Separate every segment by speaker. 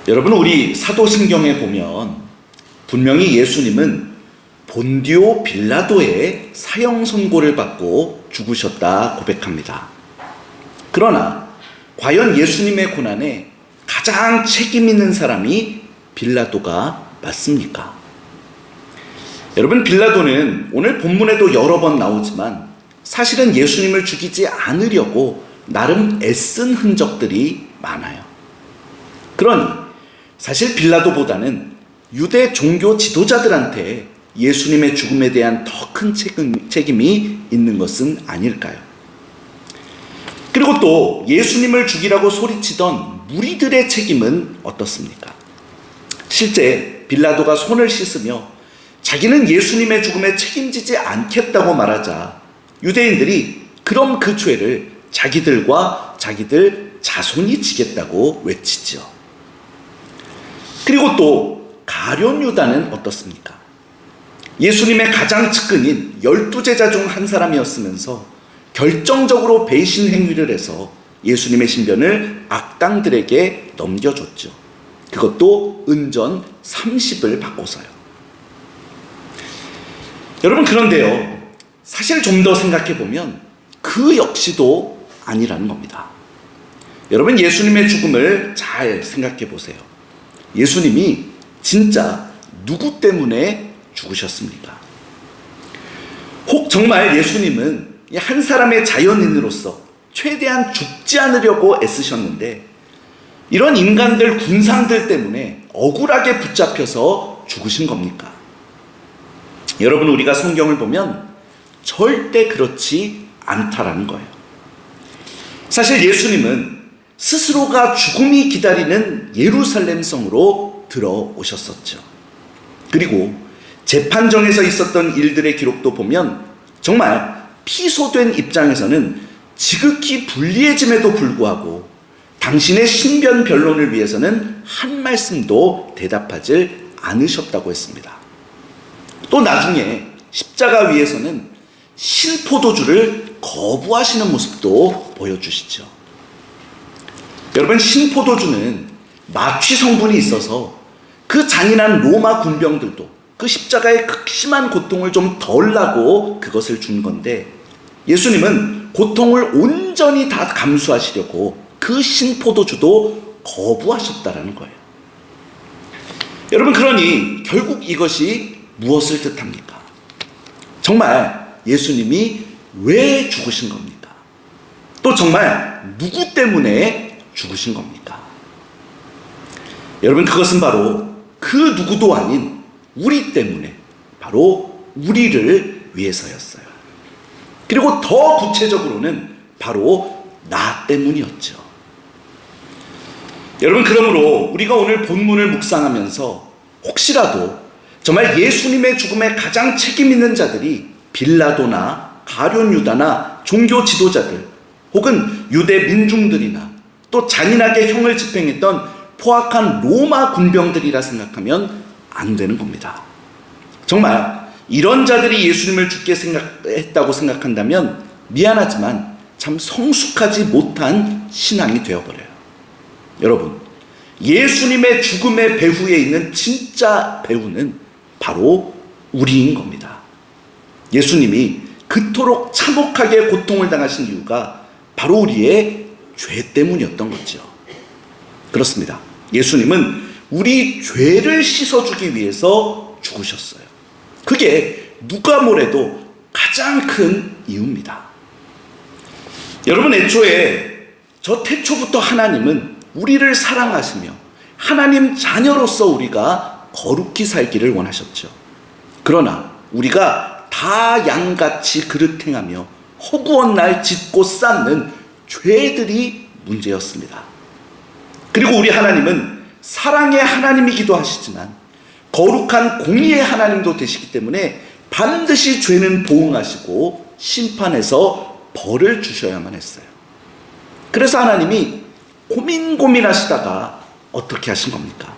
Speaker 1: 여러분, 우리 사도신경에 보면 분명히 예수님은 본디오 빌라도의 사형 선고를 받고 죽으셨다 고백합니다. 그러나 과연 예수님의 고난에 가장 책임 있는 사람이 빌라도가 맞습니까? 여러분, 빌라도는 오늘 본문에도 여러 번 나오지만 사실은 예수님을 죽이지 않으려고 나름 애쓴 흔적들이 많아요. 그러니 사실 빌라도보다는 유대 종교 지도자들한테 예수님의 죽음에 대한 더 큰 책임이 있는 것은 아닐까요? 그리고 또 예수님을 죽이라고 소리치던 무리들의 책임은 어떻습니까? 실제 빌라도가 손을 씻으며 자기는 예수님의 죽음에 책임지지 않겠다고 말하자 유대인들이 그럼 그 죄를 자기들과 자기들 자손이 지겠다고 외치죠. 그리고 또 가룟 유다는 어떻습니까? 예수님의 가장 측근인 12제자 중 한 사람이었으면서 결정적으로 배신 행위를 해서 예수님의 신변을 악당들에게 넘겨줬죠. 그것도 은전 30을 받고서요. 여러분, 그런데요, 사실 좀 더 생각해보면 그 역시도 아니라는 겁니다. 여러분, 예수님의 죽음을 잘 생각해보세요. 예수님이 진짜 누구 때문에 죽으셨습니까? 혹 정말 예수님은 한 사람의 자연인으로서 최대한 죽지 않으려고 애쓰셨는데 이런 인간들, 군상들 때문에 억울하게 붙잡혀서 죽으신 겁니까? 여러분, 우리가 성경을 보면 절대 그렇지 않다라는 거예요. 사실 예수님은 스스로가 죽음이 기다리는 예루살렘 성으로 들어오셨었죠. 그리고 재판정에서 있었던 일들의 기록도 보면 정말 피소된 입장에서는 지극히 불리해짐에도 불구하고 당신의 신변 변론을 위해서는 한 말씀도 대답하지 않으셨다고 했습니다. 또 나중에 십자가 위에서는 신포도주를 거부하시는 모습도 보여주시죠. 여러분, 신포도주는 마취 성분이 있어서 그 잔인한 로마 군병들도 그 십자가의 극심한 고통을 좀 덜 나고 그것을 준 건데 예수님은 고통을 온전히 다 감수하시려고 그 신포도주도 거부하셨다라는 거예요. 여러분, 그러니 결국 이것이 무엇을 뜻합니까? 정말 예수님이 왜 죽으신 겁니까? 또 정말 누구 때문에 죽으신 겁니까? 여러분, 그것은 바로 그 누구도 아닌 우리 때문에, 바로 우리를 위해서였어요. 그리고 더 구체적으로는 바로 나 때문이었죠. 여러분, 그러므로 우리가 오늘 본문을 묵상하면서 혹시라도 정말 예수님의 죽음에 가장 책임 있는 자들이 빌라도나 가룟 유다나 종교 지도자들 혹은 유대 민중들이나 또 잔인하게 형을 집행했던 포악한 로마 군병들이라 생각하면 안 되는 겁니다. 정말 이런 자들이 예수님을 죽게 했다고 생각한다면 미안하지만 참 성숙하지 못한 신앙이 되어버려요. 여러분, 예수님의 죽음의 배후에 있는 진짜 배후는 바로 우리인 겁니다. 예수님이 그토록 참혹하게 고통을 당하신 이유가 바로 우리의 죄 때문이었던 거죠. 그렇습니다. 예수님은 우리 죄를 씻어주기 위해서 죽으셨어요. 그게 누가 뭐래도 가장 큰 이유입니다. 여러분, 애초에 저 태초부터 하나님은 우리를 사랑하시며 하나님 자녀로서 우리가 거룩히 살기를 원하셨죠. 그러나 우리가 다 양같이 그릇 행하며 허구한 날 짓고 쌓는 죄들이 문제였습니다. 그리고 우리 하나님은 사랑의 하나님이기도 하시지만 거룩한 공의의 하나님도 되시기 때문에 반드시 죄는 보응하시고 심판해서 벌을 주셔야만 했어요. 그래서 하나님이 고민하시다가 어떻게 하신 겁니까?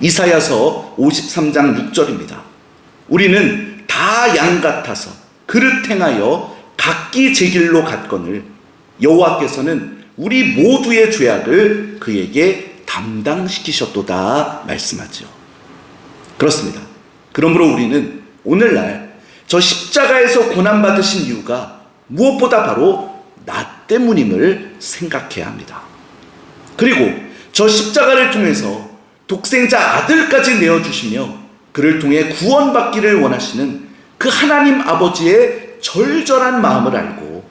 Speaker 1: 이사야서 53장 6절입니다. 우리는 다 양 같아서 그릇 행하여 각기 제 길로 갔거늘 여호와께서는 우리 모두의 죄악을 그에게 담당시키셨도다 말씀하죠. 그렇습니다. 그러므로 우리는 오늘날 저 십자가에서 고난받으신 이유가 무엇보다 바로 나 때문임을 생각해야 합니다. 그리고 저 십자가를 통해서 독생자 아들까지 내어주시며 그를 통해 구원받기를 원하시는 그 하나님 아버지의 절절한 마음을 알고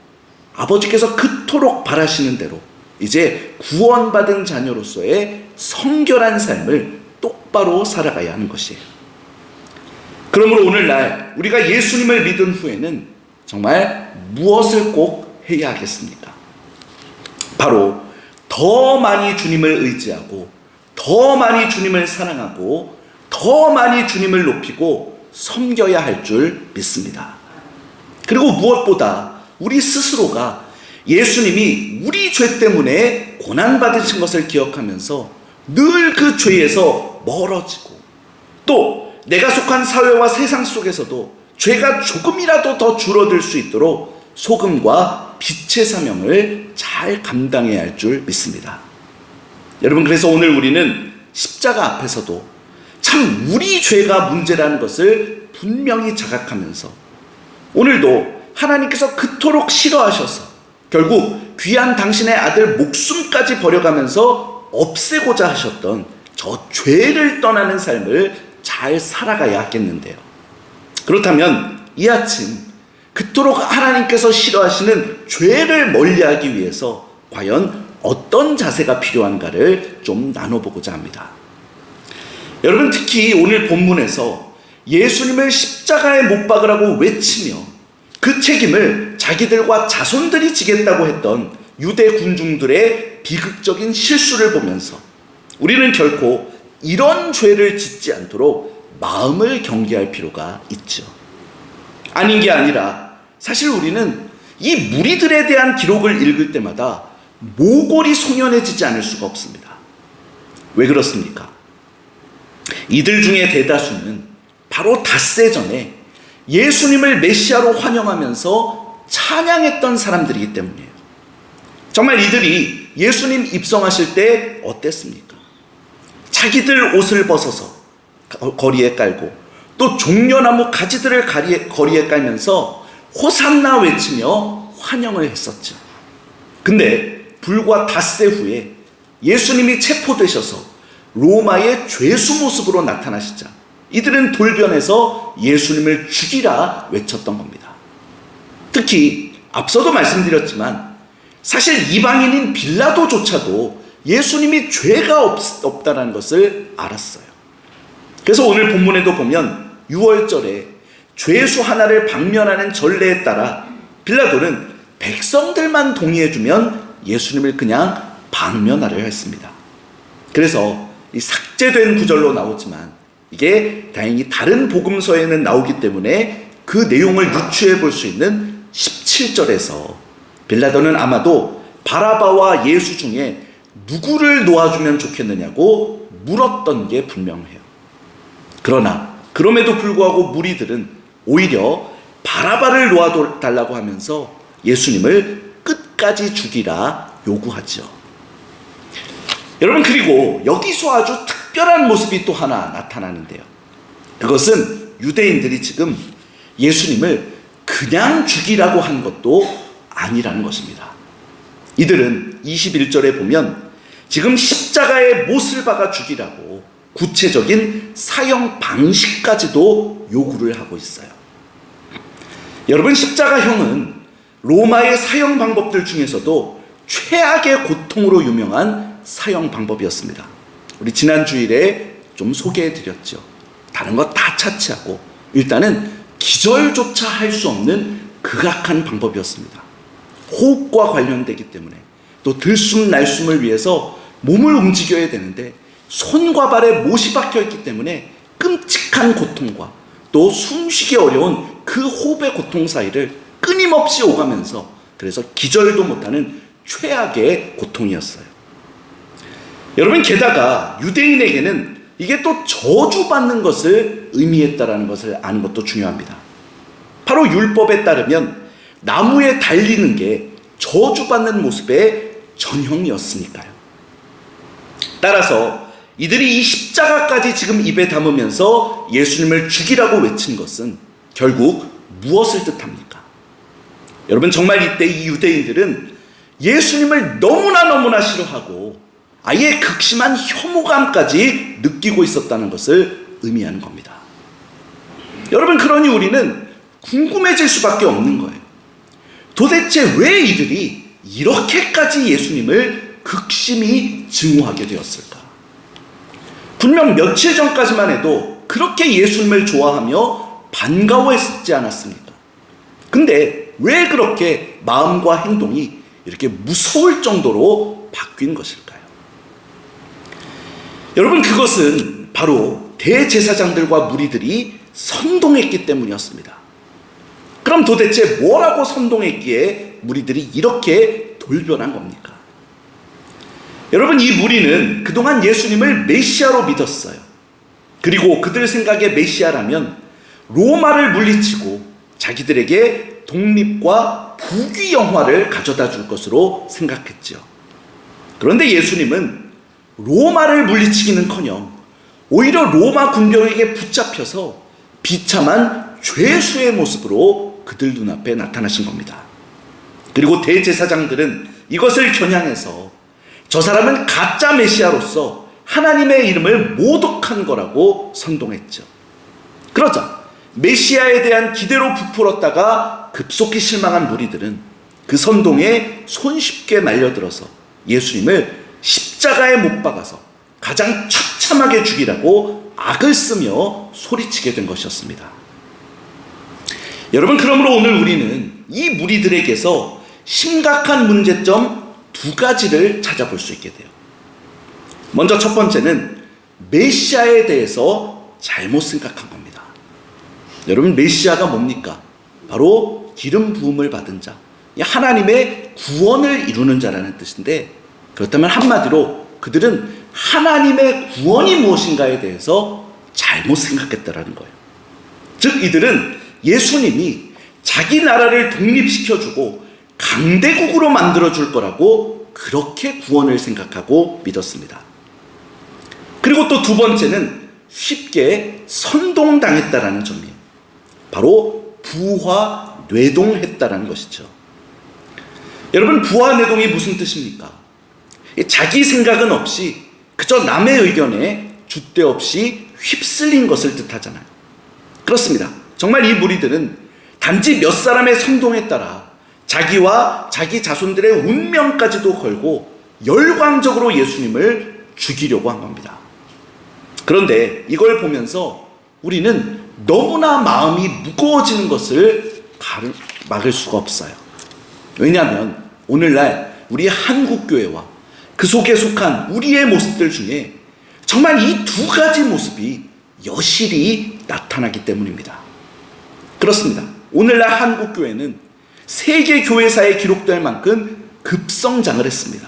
Speaker 1: 아버지께서 그토록 바라시는 대로 이제 구원받은 자녀로서의 성결한 삶을 똑바로 살아가야 하는 것이에요. 그러므로 오늘날 우리가 예수님을 믿은 후에는 정말 무엇을 꼭 해야 하겠습니까? 바로 더 많이 주님을 의지하고 더 많이 주님을 사랑하고 더 많이 주님을 높이고 섬겨야 할 줄 믿습니다. 그리고 무엇보다 우리 스스로가 예수님이 우리 죄 때문에 고난받으신 것을 기억하면서 늘 그 죄에서 멀어지고 또 내가 속한 사회와 세상 속에서도 죄가 조금이라도 더 줄어들 수 있도록 소금과 빛의 사명을 잘 감당해야 할 줄 믿습니다. 여러분, 그래서 오늘 우리는 십자가 앞에서도 참 우리 죄가 문제라는 것을 분명히 자각하면서 오늘도 하나님께서 그토록 싫어하셔서 결국 귀한 당신의 아들 목숨까지 버려가면서 없애고자 하셨던 저 죄를 떠나는 삶을 잘 살아가야 하겠는데요. 그렇다면 이 아침 그토록 하나님께서 싫어하시는 죄를 멀리하기 위해서 과연 어떤 자세가 필요한가를 좀 나눠보고자 합니다. 여러분, 특히 오늘 본문에서 예수님을 십자가에 못 박으라고 외치며 그 책임을 자기들과 자손들이 지겠다고 했던 유대 군중들의 비극적인 실수를 보면서 우리는 결코 이런 죄를 짓지 않도록 마음을 경계할 필요가 있죠. 아닌 게 아니라 사실 우리는 이 무리들에 대한 기록을 읽을 때마다 모골이 송연해지지 않을 수가 없습니다. 왜 그렇습니까? 이들 중에 대다수는 바로 닷새 전에 예수님을 메시아로 환영하면서 찬양했던 사람들이기 때문이에요. 정말 이들이 예수님 입성하실 때 어땠습니까? 자기들 옷을 벗어서 거리에 깔고 또 종려나무 가지들을 거리에 깔면서 호산나 외치며 환영을 했었죠. 근데 불과 닷새 후에 예수님이 체포되셔서 로마의 죄수 모습으로 나타나시자 이들은 돌변해서 예수님을 죽이라 외쳤던 겁니다. 특히 앞서도 말씀드렸지만 사실 이방인인 빌라도조차도 예수님이 죄가 없다라는 것을 알았어요. 그래서 오늘 본문에도 보면 6월절에 죄수 하나를 방면하는 전례에 따라 빌라도는 백성들만 동의해주면 예수님을 그냥 방면하려 했습니다. 그래서 이 삭제된 구절로 나오지만 이게 다행히 다른 복음서에는 나오기 때문에 그 내용을 유추해 볼 수 있는 17절에서 빌라도는 아마도 바라바와 예수 중에 누구를 놓아주면 좋겠느냐고 물었던 게 분명해요. 그러나 그럼에도 불구하고 무리들은 오히려 바라바를 놓아달라고 하면서 예수님을 끝까지 죽이라 요구하죠. 여러분, 그리고 여기서 아주 특별한 모습이 또 하나 나타나는데요. 그것은 유대인들이 지금 예수님을 그냥 죽이라고 한 것도 아니라는 것입니다. 이들은 21절에 보면 지금 십자가에 못을 박아 죽이라고 구체적인 사형 방식까지도 요구를 하고 있어요. 여러분, 십자가형은 로마의 사형 방법들 중에서도 최악의 고통으로 유명한 사형 방법이었습니다. 우리 지난 주일에 좀 소개해 드렸죠. 다른 거 다 차치하고 일단은 기절조차 할 수 없는 극악한 방법이었습니다. 호흡과 관련되기 때문에 또 들숨 날숨을 위해서 몸을 움직여야 되는데 손과 발에 못이 박혀 있기 때문에 끔찍한 고통과 또 숨쉬기 어려운 그 호흡의 고통 사이를 끊임없이 오가면서 그래서 기절도 못하는 최악의 고통이었어요. 여러분, 게다가 유대인에게는 이게 또 저주받는 것을 의미했다라는 것을 아는 것도 중요합니다. 바로 율법에 따르면 나무에 달리는 게 저주받는 모습의 전형이었으니까요. 따라서 이들이 이 십자가까지 지금 입에 담으면서 예수님을 죽이라고 외친 것은 결국 무엇을 뜻합니까? 여러분, 정말 이때 이 유대인들은 예수님을 너무나 싫어하고 아예 극심한 혐오감까지 느끼고 있었다는 것을 의미하는 겁니다. 여러분, 그러니 우리는 궁금해질 수밖에 없는 거예요. 도대체 왜 이들이 이렇게까지 예수님을 극심히 증오하게 되었을까? 분명 며칠 전까지만 해도 그렇게 예수님을 좋아하며 반가워했지 않았습니까? 근데 왜 그렇게 마음과 행동이 이렇게 무서울 정도로 바뀐 것일까요? 여러분, 그것은 바로 대제사장들과 무리들이 선동했기 때문이었습니다. 그럼 도대체 뭐라고 선동했기에 무리들이 이렇게 돌변한 겁니까? 여러분, 이 무리는 그동안 예수님을 메시아로 믿었어요. 그리고 그들 생각에 메시아라면 로마를 물리치고 자기들에게 독립과 부귀 영화를 가져다 줄 것으로 생각했죠. 그런데 예수님은 로마를 물리치기는커녕 오히려 로마 군병에게 붙잡혀서 비참한 죄수의 모습으로 그들 눈앞에 나타나신 겁니다. 그리고 대제사장들은 이것을 겨냥해서 저 사람은 가짜 메시아로서 하나님의 이름을 모독한 거라고 선동했죠. 그러자 메시아에 대한 기대로 부풀었다가 급속히 실망한 무리들은 그 선동에 손쉽게 말려들어서 예수님을 십자가에 못 박아서 가장 처참하게 죽이라고 악을 쓰며 소리치게 된 것이었습니다. 여러분, 그러므로 오늘 우리는 이 무리들에게서 심각한 문제점 두 가지를 찾아볼 수 있게 돼요. 먼저 첫 번째는 메시아에 대해서 잘못 생각한 겁니다. 여러분, 메시아가 뭡니까? 바로 기름 부음을 받은 자, 하나님의 구원을 이루는 자라는 뜻인데, 그렇다면 한마디로 그들은 하나님의 구원이 무엇인가에 대해서 잘못 생각했다라는 거예요. 즉, 이들은 예수님이 자기 나라를 독립시켜주고 강대국으로 만들어줄 거라고 그렇게 구원을 생각하고 믿었습니다. 그리고 또 두 번째는 쉽게 선동당했다라는 점이에요. 바로 부화뇌동했다라는 것이죠. 여러분, 부화뇌동이 무슨 뜻입니까? 자기 생각은 없이 그저 남의 의견에 줏대 없이 휩쓸린 것을 뜻하잖아요. 그렇습니다. 정말 이 무리들은 단지 몇 사람의 선동에 따라 자기와 자기 자손들의 운명까지도 걸고 열광적으로 예수님을 죽이려고 한 겁니다. 그런데 이걸 보면서 우리는 너무나 마음이 무거워지는 것을 막을 수가 없어요. 왜냐하면 오늘날 우리 한국교회와 그 속에 속한 우리의 모습들 중에 정말 이 두 가지 모습이 여실히 나타나기 때문입니다. 그렇습니다. 오늘날 한국교회는 세계 교회사에 기록될 만큼 급성장을 했습니다.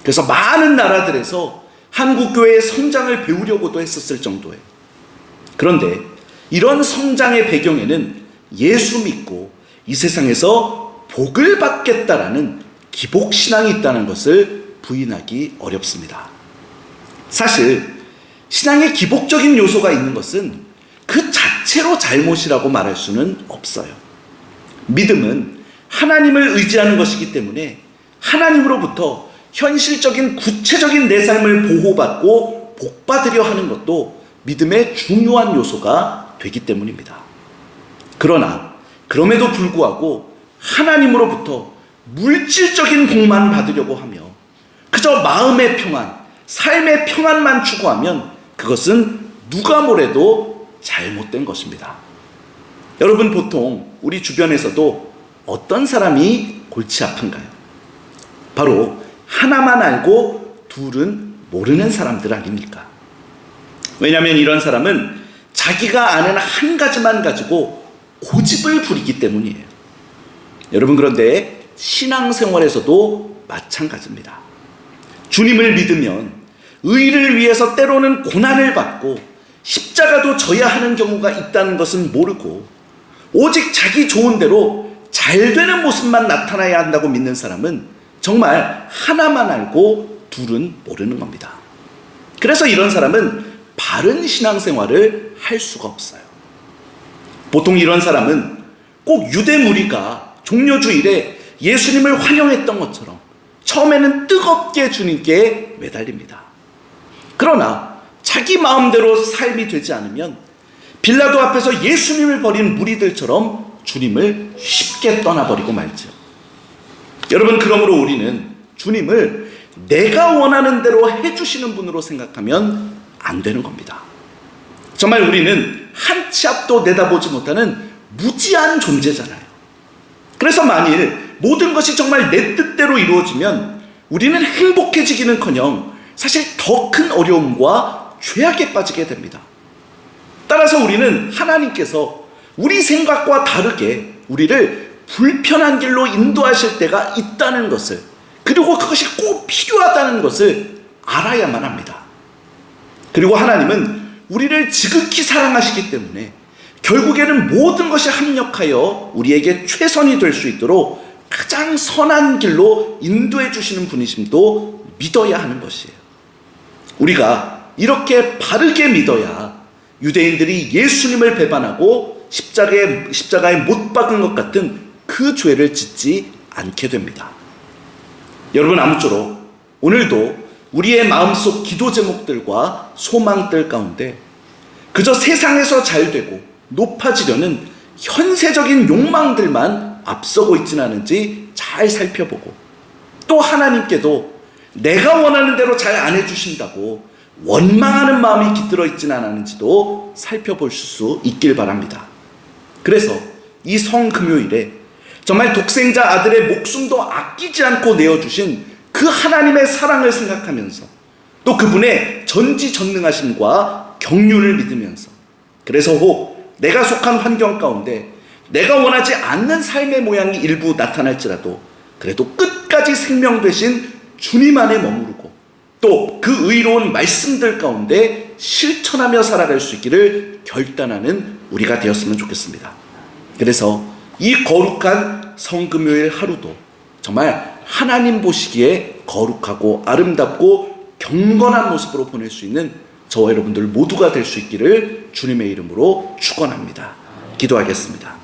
Speaker 1: 그래서 많은 나라들에서 한국교회의 성장을 배우려고도 했었을 정도예요. 그런데 이런 성장의 배경에는 예수 믿고 이 세상에서 복을 받겠다라는 기복신앙이 있다는 것을 부인하기 어렵습니다. 사실 신앙에 기복적인 요소가 있는 것은 그 자체로 잘못이라고 말할 수는 없어요. 믿음은 하나님을 의지하는 것이기 때문에 하나님으로부터 현실적인 구체적인 내 삶을 보호받고 복받으려 하는 것도 믿음의 중요한 요소가 되기 때문입니다. 그러나 그럼에도 불구하고 하나님으로부터 물질적인 복만 받으려고 하며 그저 마음의 평안, 삶의 평안만 추구하면 그것은 누가 뭐래도 잘못된 것입니다. 여러분, 보통 우리 주변에서도 어떤 사람이 골치 아픈가요? 바로 하나만 알고 둘은 모르는 사람들 아닙니까? 왜냐하면 이런 사람은 자기가 아는 한 가지만 가지고 고집을 부리기 때문이에요. 여러분, 그런데 신앙생활에서도 마찬가지입니다. 주님을 믿으면 의를 위해서 때로는 고난을 받고 십자가도 져야 하는 경우가 있다는 것은 모르고 오직 자기 좋은 대로 잘 되는 모습만 나타나야 한다고 믿는 사람은 정말 하나만 알고 둘은 모르는 겁니다. 그래서 이런 사람은 바른 신앙생활을 할 수가 없어요. 보통 이런 사람은 꼭 유대 무리가 종려주일에 예수님을 환영했던 것처럼 처음에는 뜨겁게 주님께 매달립니다. 그러나 자기 마음대로 삶이 되지 않으면 빌라도 앞에서 예수님을 버린 무리들처럼 주님을 쉽게 떠나버리고 말죠. 여러분, 그러므로 우리는 주님을 내가 원하는 대로 해주시는 분으로 생각하면 안 되는 겁니다. 정말 우리는 한 치 앞도 내다보지 못하는 무지한 존재잖아요. 그래서 만일 모든 것이 정말 내 뜻대로 이루어지면 우리는 행복해지기는커녕 사실 더 큰 어려움과 죄악에 빠지게 됩니다. 따라서 우리는 하나님께서 우리 생각과 다르게 우리를 불편한 길로 인도하실 때가 있다는 것을, 그리고 그것이 꼭 필요하다는 것을 알아야만 합니다. 그리고 하나님은 우리를 지극히 사랑하시기 때문에 결국에는 모든 것이 합력하여 우리에게 최선이 될 수 있도록 가장 선한 길로 인도해 주시는 분이심도 믿어야 하는 것이에요. 우리가 이렇게 바르게 믿어야 유대인들이 예수님을 배반하고 십자가에 못 박은 것 같은 그 죄를 짓지 않게 됩니다. 여러분, 아무쪼록 오늘도 우리의 마음속 기도 제목들과 소망들 가운데 그저 세상에서 잘 되고 높아지려는 현세적인 욕망들만 앞서고 있지는 않은지 잘 살펴보고, 또 하나님께도 내가 원하는 대로 잘 안 해주신다고 원망하는 마음이 깃들어 있지는 않았는지도 살펴볼 수 있길 바랍니다. 그래서 이 성금요일에 정말 독생자 아들의 목숨도 아끼지 않고 내어주신 그 하나님의 사랑을 생각하면서, 또 그분의 전지전능하심과 경륜을 믿으면서, 그래서 혹 내가 속한 환경 가운데 내가 원하지 않는 삶의 모양이 일부 나타날지라도 그래도 끝까지 생명 되신 주님 안에 머무르고 또 그 의로운 말씀들 가운데 실천하며 살아갈 수 있기를 결단하는 우리가 되었으면 좋겠습니다. 그래서 이 거룩한 성금요일 하루도 정말 하나님 보시기에 거룩하고 아름답고 경건한 모습으로 보낼 수 있는 저와 여러분들 모두가 될 수 있기를 주님의 이름으로 축원합니다. 기도하겠습니다.